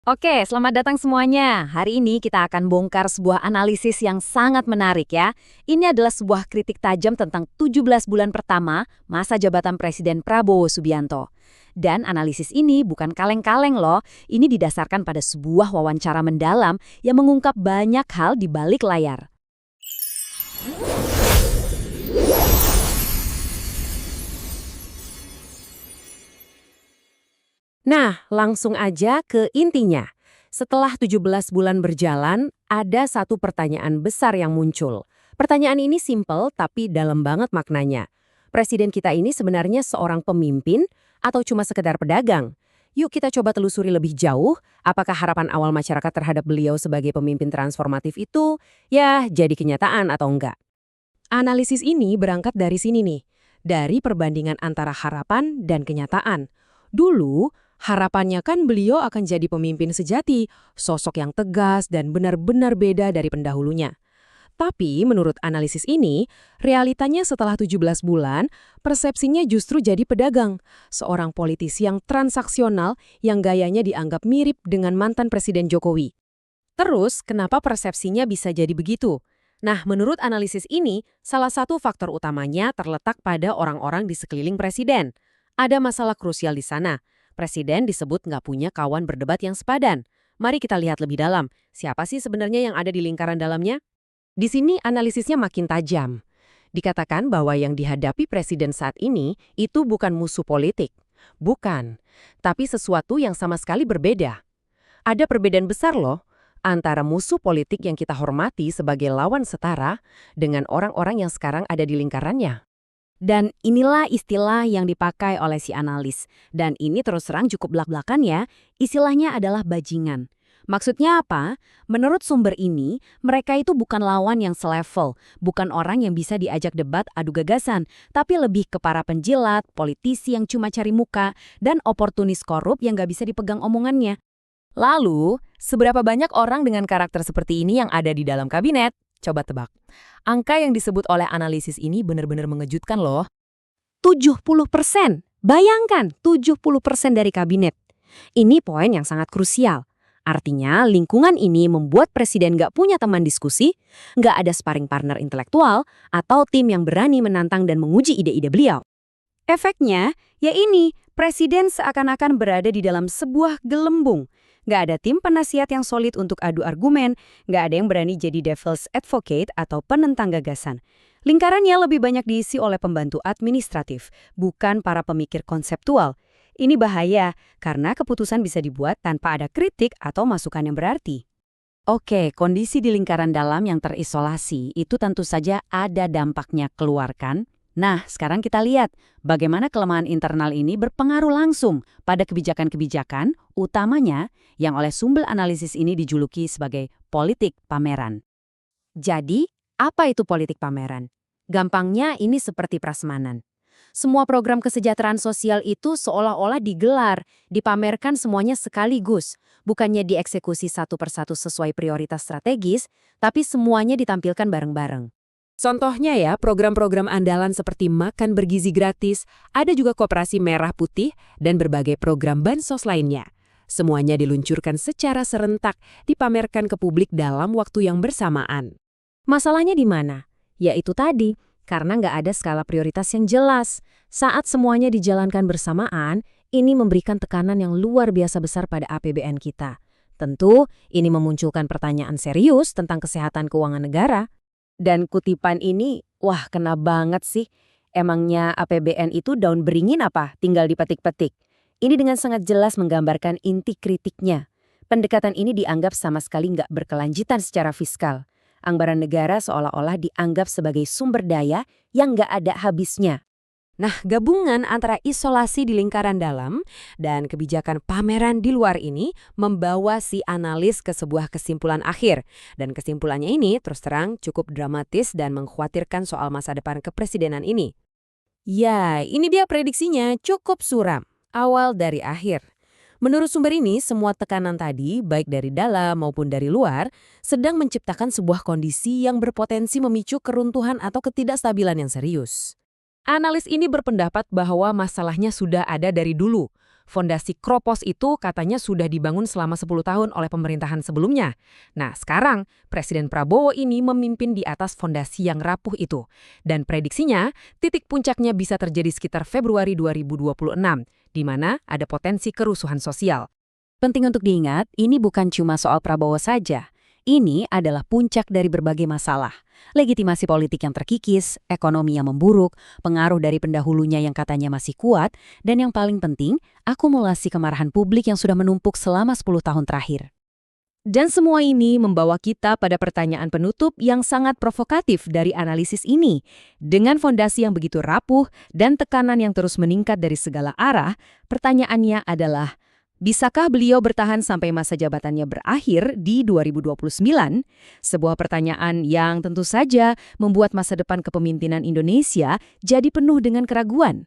Oke, selamat datang semuanya. Hari ini kita akan bongkar sebuah analisis yang sangat menarik ya. Ini adalah sebuah kritik tajam tentang 17 bulan pertama masa jabatan Presiden Prabowo Subianto. Dan analisis ini bukan kaleng-kaleng loh. Ini didasarkan pada sebuah wawancara mendalam yang mengungkap banyak hal di balik layar. Nah, langsung aja ke intinya. Setelah 17 bulan berjalan, ada satu pertanyaan besar yang muncul. Pertanyaan ini simpel tapi dalam banget maknanya. Presiden kita ini sebenarnya seorang pemimpin atau cuma sekedar pedagang? Yuk kita coba telusuri lebih jauh, apakah harapan awal masyarakat terhadap beliau sebagai pemimpin transformatif itu ya jadi kenyataan atau enggak? Analisis ini berangkat dari sini nih, dari perbandingan antara harapan dan kenyataan. Dulu, harapannya kan beliau akan jadi pemimpin sejati, sosok yang tegas dan benar-benar beda dari pendahulunya. Tapi menurut analisis ini, realitanya setelah 17 bulan, persepsinya justru jadi pedagang, seorang politisi yang transaksional yang gayanya dianggap mirip dengan mantan Presiden Jokowi. Terus, kenapa persepsinya bisa jadi begitu? Nah, menurut analisis ini, salah satu faktor utamanya terletak pada orang-orang di sekeliling presiden. Ada masalah krusial di sana. Presiden disebut nggak punya kawan berdebat yang sepadan. Mari kita lihat lebih dalam. Siapa sih sebenarnya yang ada di lingkaran dalamnya? Di sini analisisnya makin tajam. Dikatakan bahwa yang dihadapi presiden saat ini itu bukan musuh politik. Bukan. Tapi sesuatu yang sama sekali berbeda. Ada perbedaan besar loh antara musuh politik yang kita hormati sebagai lawan setara dengan orang-orang yang sekarang ada di lingkarannya. Dan inilah istilah yang dipakai oleh si analis. Dan ini terus terang cukup belak-belakan ya. Istilahnya adalah bajingan. Maksudnya apa? Menurut sumber ini, mereka itu bukan lawan yang selevel, bukan orang yang bisa diajak debat adu gagasan, tapi lebih ke para penjilat, politisi yang cuma cari muka, dan oportunis korup yang gak bisa dipegang omongannya. Lalu, seberapa banyak orang dengan karakter seperti ini yang ada di dalam kabinet? Coba tebak. Angka yang disebut oleh analisis ini benar-benar mengejutkan loh. 70%. Bayangkan, 70% dari kabinet. Ini poin yang sangat krusial. Artinya, lingkungan ini membuat presiden nggak punya teman diskusi, nggak ada sparring partner intelektual, atau tim yang berani menantang dan menguji ide-ide beliau. Efeknya, ya ini, presiden seakan-akan berada di dalam sebuah gelembung. Nggak ada tim penasihat yang solid untuk adu argumen, nggak ada yang berani jadi devil's advocate atau penentang gagasan. Lingkarannya lebih banyak diisi oleh pembantu administratif, bukan para pemikir konseptual. Ini bahaya, karena keputusan bisa dibuat tanpa ada kritik atau masukan yang berarti. Oke, kondisi di lingkaran dalam yang terisolasi itu tentu saja ada dampaknya keluar kan? Nah, sekarang kita lihat bagaimana kelemahan internal ini berpengaruh langsung pada kebijakan-kebijakan, utamanya yang oleh sumber analisis ini dijuluki sebagai politik pameran. Jadi, apa itu politik pameran? Gampangnya ini seperti prasmanan. Semua program kesejahteraan sosial itu seolah-olah digelar, dipamerkan semuanya sekaligus. Bukannya dieksekusi satu persatu sesuai prioritas strategis, tapi semuanya ditampilkan bareng-bareng. Contohnya ya, program-program andalan seperti makan bergizi gratis, ada juga koperasi merah putih, dan berbagai program bansos lainnya. Semuanya diluncurkan secara serentak, dipamerkan ke publik dalam waktu yang bersamaan. Masalahnya di mana? Yaitu tadi, karena nggak ada skala prioritas yang jelas. Saat semuanya dijalankan bersamaan, ini memberikan tekanan yang luar biasa besar pada APBN kita. Tentu, ini memunculkan pertanyaan serius tentang kesehatan keuangan negara. Dan kutipan ini, wah kena banget sih. Emangnya APBN itu daun beringin apa? Tinggal dipetik-petik. Ini dengan sangat jelas menggambarkan inti kritiknya. Pendekatan ini dianggap sama sekali nggak berkelanjutan secara fiskal. Anggaran negara seolah-olah dianggap sebagai sumber daya yang nggak ada habisnya. Nah, gabungan antara isolasi di lingkaran dalam dan kebijakan pameran di luar ini membawa si analis ke sebuah kesimpulan akhir. Dan kesimpulannya ini terus terang cukup dramatis dan mengkhawatirkan soal masa depan kepresidenan ini. Ya, ini dia prediksinya cukup suram, awal dari akhir. Menurut sumber ini, semua tekanan tadi, baik dari dalam maupun dari luar, sedang menciptakan sebuah kondisi yang berpotensi memicu keruntuhan atau ketidakstabilan yang serius. Analis ini berpendapat bahwa masalahnya sudah ada dari dulu. Fondasi Kropos itu katanya sudah dibangun selama 10 tahun oleh pemerintahan sebelumnya. Nah, sekarang Presiden Prabowo ini memimpin di atas fondasi yang rapuh itu. Dan prediksinya, titik puncaknya bisa terjadi sekitar Februari 2026, di mana ada potensi kerusuhan sosial. Penting untuk diingat, ini bukan cuma soal Prabowo saja. Ini adalah puncak dari berbagai masalah. Legitimasi politik yang terkikis, ekonomi yang memburuk, pengaruh dari pendahulunya yang katanya masih kuat, dan yang paling penting, akumulasi kemarahan publik yang sudah menumpuk selama 10 tahun terakhir. Dan semua ini membawa kita pada pertanyaan penutup yang sangat provokatif dari analisis ini. Dengan fondasi yang begitu rapuh dan tekanan yang terus meningkat dari segala arah, pertanyaannya adalah, bisakah beliau bertahan sampai masa jabatannya berakhir di 2029? Sebuah pertanyaan yang tentu saja membuat masa depan kepemimpinan Indonesia jadi penuh dengan keraguan.